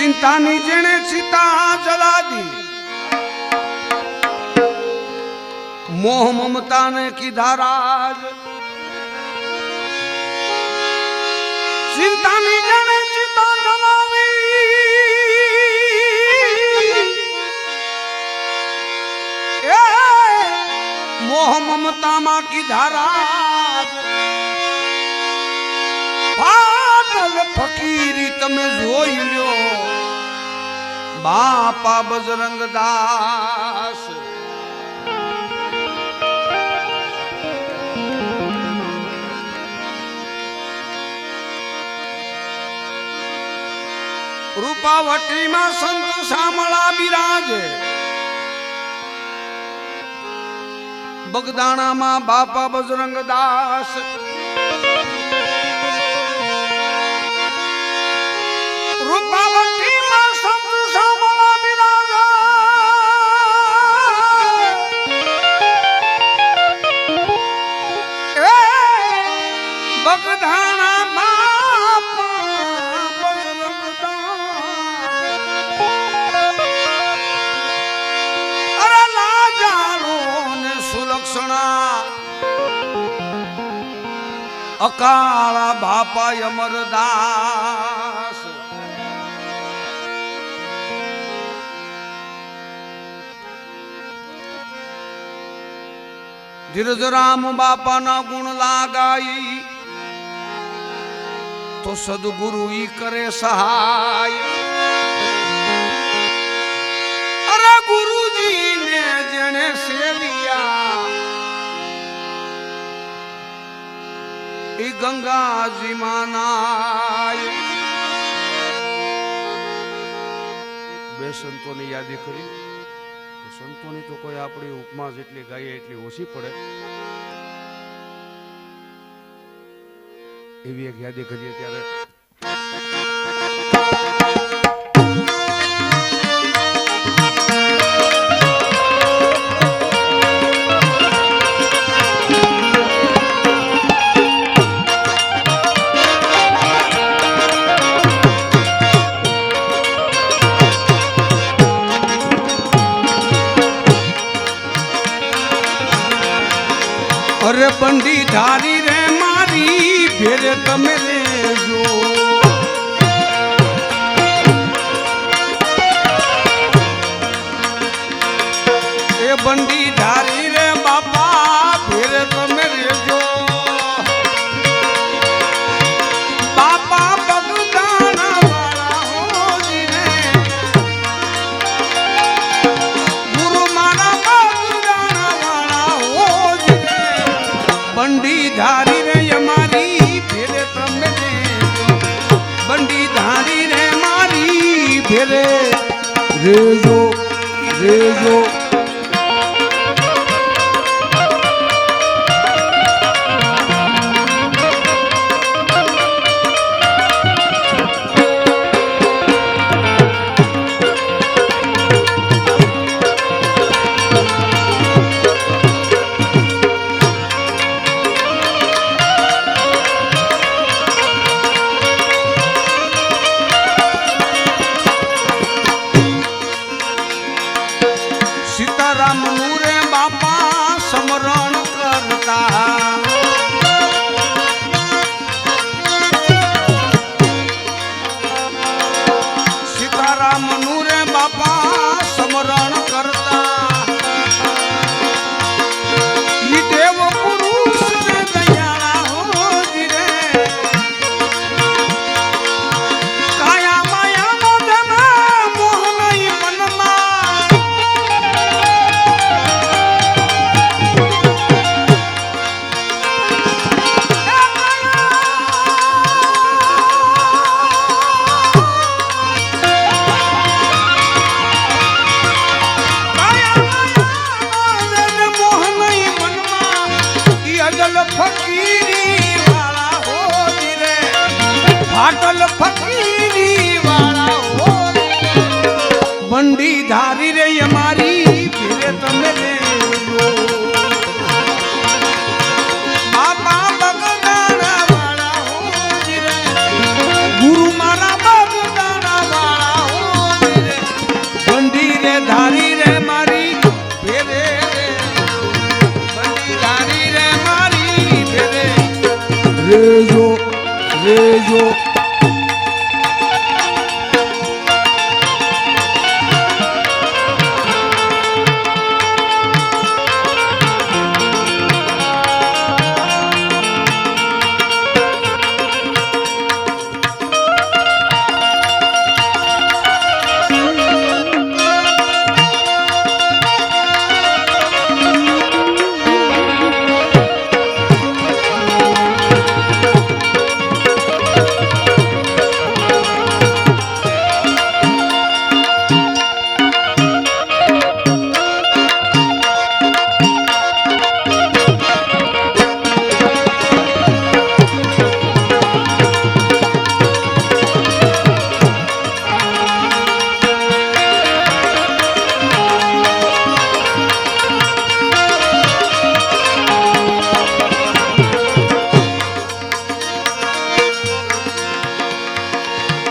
चिंतानी जेने चिता जला दी, मोह ममता ने की धाराज। चिंतानी जेने चिता जलावी, मोह ममता मां की धाराज। पागल फकीरी तमे जोई लो बापा बजरंग दास। रूपावटी में संत श्यामला बिराजे, बगदाणा में बापा बजरंग दास। रूपावटी में संत श्यामला बिराजे, बगदाणा बापा बजरंग दास। अरे लाजालो ने सुलक्षणा अकाला बापा अमरदास। धीरज राम बापा ना गुण लगाई, तो सदगुरु ही करे सहाय। अरे गुरु जी ने जने सेविया, ई गंगा जी मानाय। बे संतों ने यादी करी, तो संतों ने तो कोई अपनी उपमा जेटली गाये एटली ओછી પડે એવી એક યાદી કરીએ ત્યારે अरे बंडी धारी रे मारी फेरे तमे रेजो। ए बंडी धारी रे बापा फेरे तमे रेजो। बापा बगदाणा वाला हो जी रे, गुरु मारा बगदाणा वाला हो जी रे। बंडी धारी रे हमारी फेरे तमे रेजो। बंडी धारी रे मारी फेरे रेजो रेजो। सीताराम नूरे बापा समरण करता, सीताराम नूरे बापा समरण करता। ये देव पुरुष रे दयाला हो जी रे, काया माया नो धन मोह नहीं मनमा। फकीरी वाला हो जी रे, फाटल फकीरी वाला हो। बंडी धारी रे हमारी फिरे तमे रेजो। बापा बगदाणा वाला हो जी रे, गुरु मारा बगदाणा वाला हो રેજો રેજો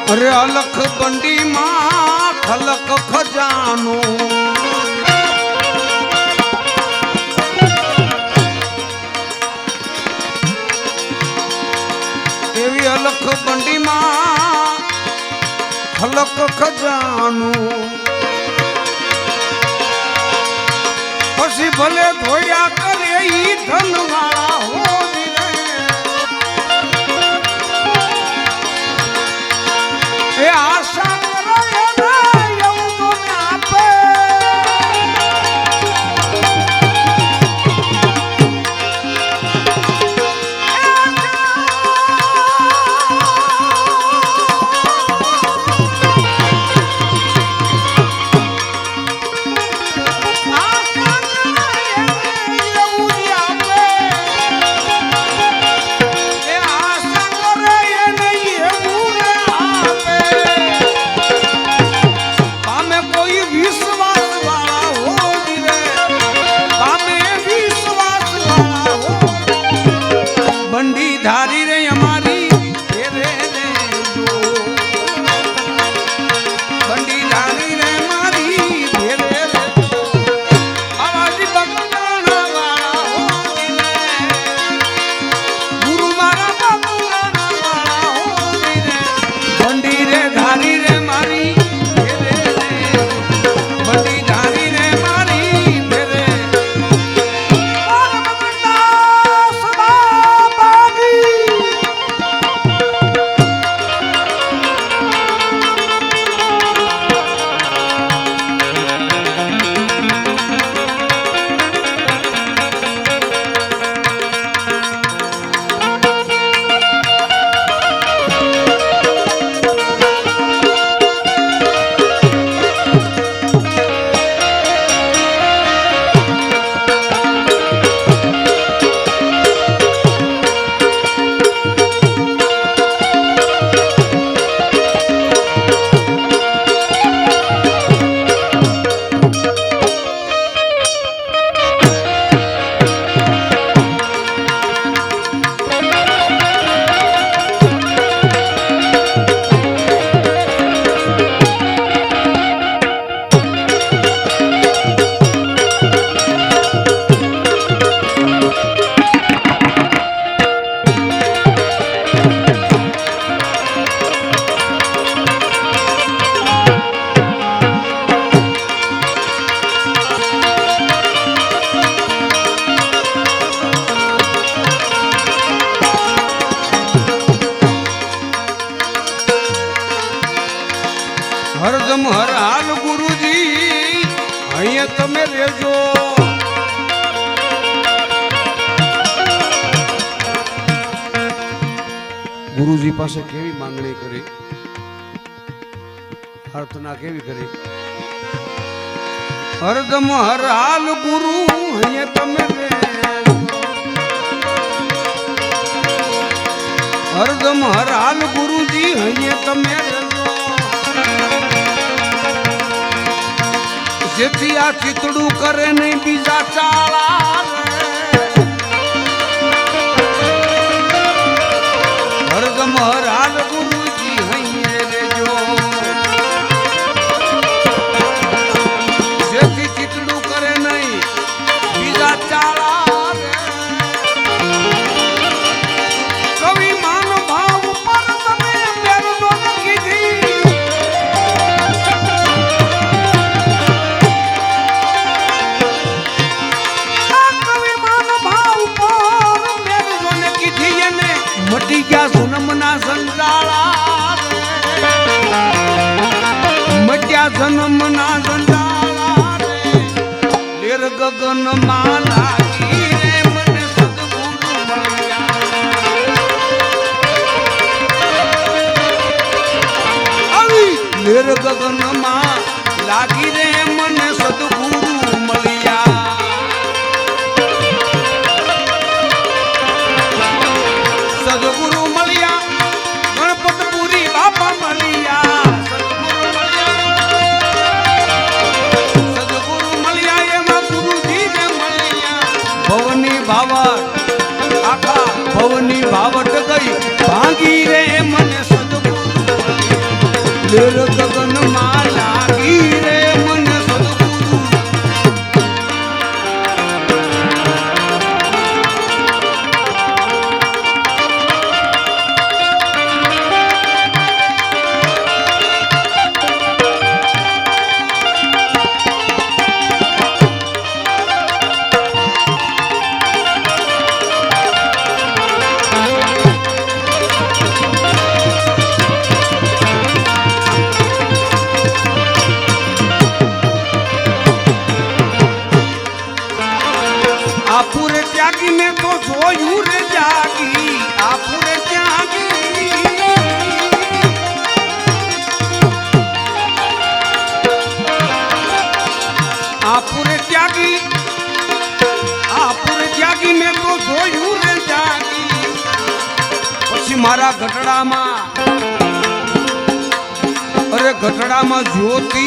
અરે અલખ બંડી માં ખલક ખજાનો એવી અલખ બંડી માં ખલક ખજાનો પછી ભલે ધોયા કરે ઈ ધનવાળા હોવી રે એ આશા કરો એવું તો આપે धारी रे हमारी रे बंडी धारी रे हमारी रे आवाज बगलाना वाला हो गुरु मारा बगलाना वाला हो बंडी रे धारी रे हमारी रे बंडी धारी रे हमारी रे હરદમ હર હાલ ગુરુજી અહીંયા તમે રહેજો ગુરુજી પાસે કેવી માંગણી કરી પ્રાર્થના કેવી કરી હરદમ હર હાલ ગુરુ અહીંયા તમે રહેજો હરદમ હર હાલ ગુરુજી અહીંયા તમે રહેજો જેથી આ ચિતડું કરે નહીં બીજા ચાળા હરદમ હર હાલ ગુરુજી હૈયે રેજો જેથી ચિતડું કરે નહીં બીજા ચાળા મટ્યા જન્મના જંજાળા મટ્યા જન્મના જંજાળા લેર ગગન માં લાગી રે મને સદગુરુ મળ્યા લેર ગગન માં લાગી રે મને સદગુરુ મળ્યા સદગુરુ મળ્યા ગણપતપુરી બાપા મળ્યા સદગુરુ મળ્યા એમાં ગુરુજી ને મળ્યા ભવની ભાવટ આખા ભવની ભાવટ ગઈ ભાગી રે મને સદગુરુ લેર ગગન માં લાગી રે મને સદગુરુ આપુરે ત્યાગી મેં તો જોયું રે જાગી આપુરે ત્યાગી આપુરે ત્યાગી મેં તો જોયું રે જાગી પછી મારા ગઢડામાં અરે ગઢડામાં જ્યોતિ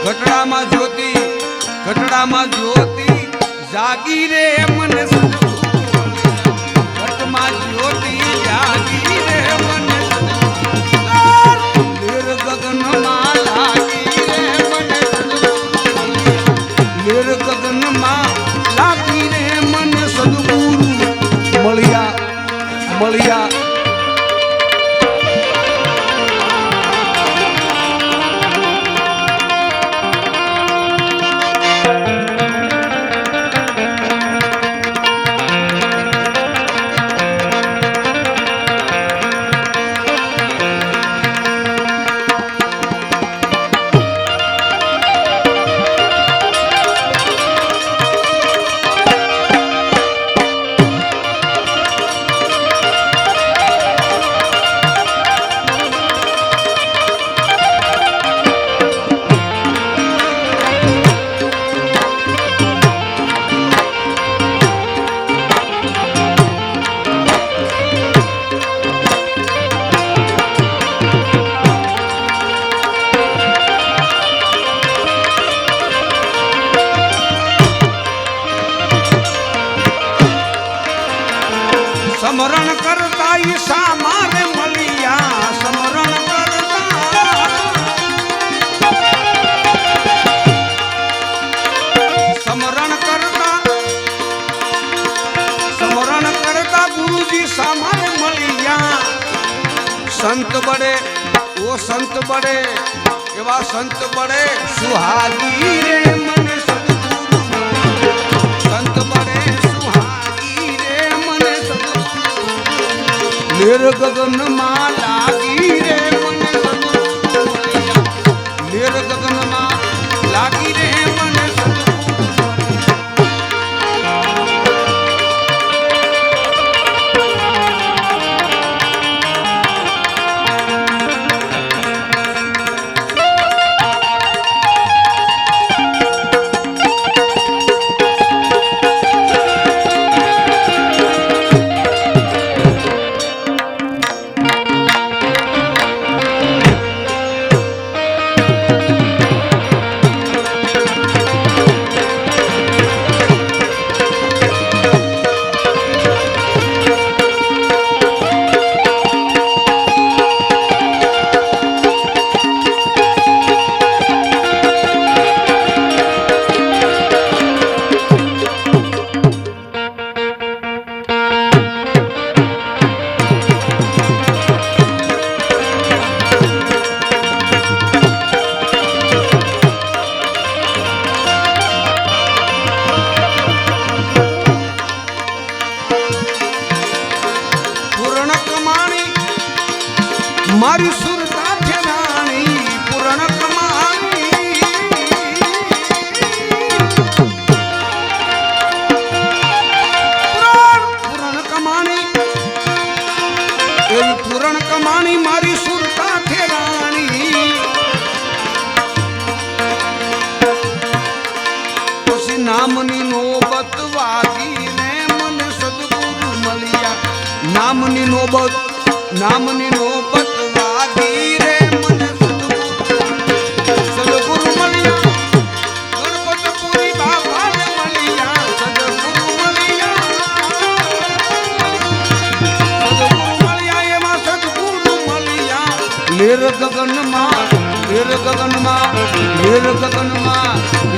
ગઢડામાં જ્યોતિ ગઢડામાં જ્યોતિ જાગી રે મને ઘટમાં જ્યોતિ જાગી રે મને લેર ગગન માં લાગી રે મને લેર ગગન માં લાગી રે મને સદગુરુ મળ્યા મળ્યા સમરણ કરતા ઈશા મારે મળ્યા સમરણ કરતા ગુરુજી સામારે મળ્યા સંત બડે ઓ સંત બડે એવા સંત બડે સુહાગી રે મને સદગુરુ સંત બડે સુહાગી રે મને લેર ગગન માં લાગી રે મને સદગુરુ લેર ગગન માં લાગી રે મને સદગુરુ મારી સુરતા ફેરાણી પૂરણ કમાણી પૂરણ કમાણી એવી પૂરણ કમાણી મારી સુરતા ફેરાણી પછી નામની નોબત વાગી ને મને સદગુરુ મળ્યા નામની નોબત વાગી રે મને સદગુરુ મળ્યા ગણપતપુરી બાપાને મળ્યા સદગુરુ મળ્યા એમાં સદગુરુ મળ્યા લેર ગગનમાં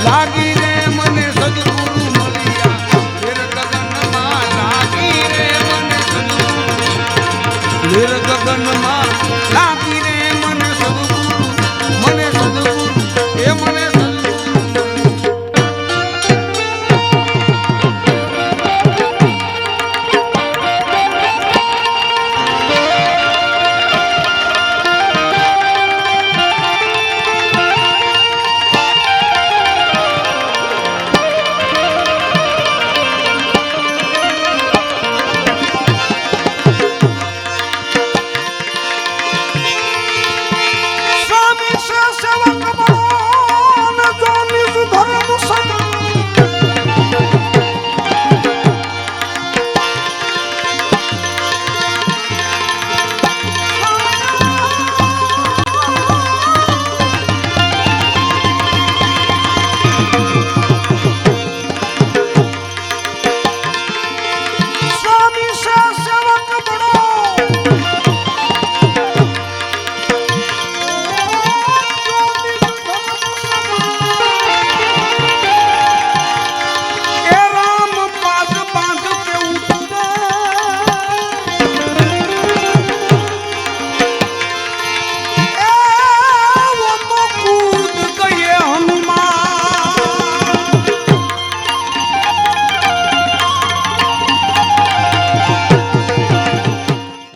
લાગી રે મને સદગુરુ મળ્યા લેર ગગનમાં લાગી રે મને સદગુરુ લેર ગગનમાં લાગી રે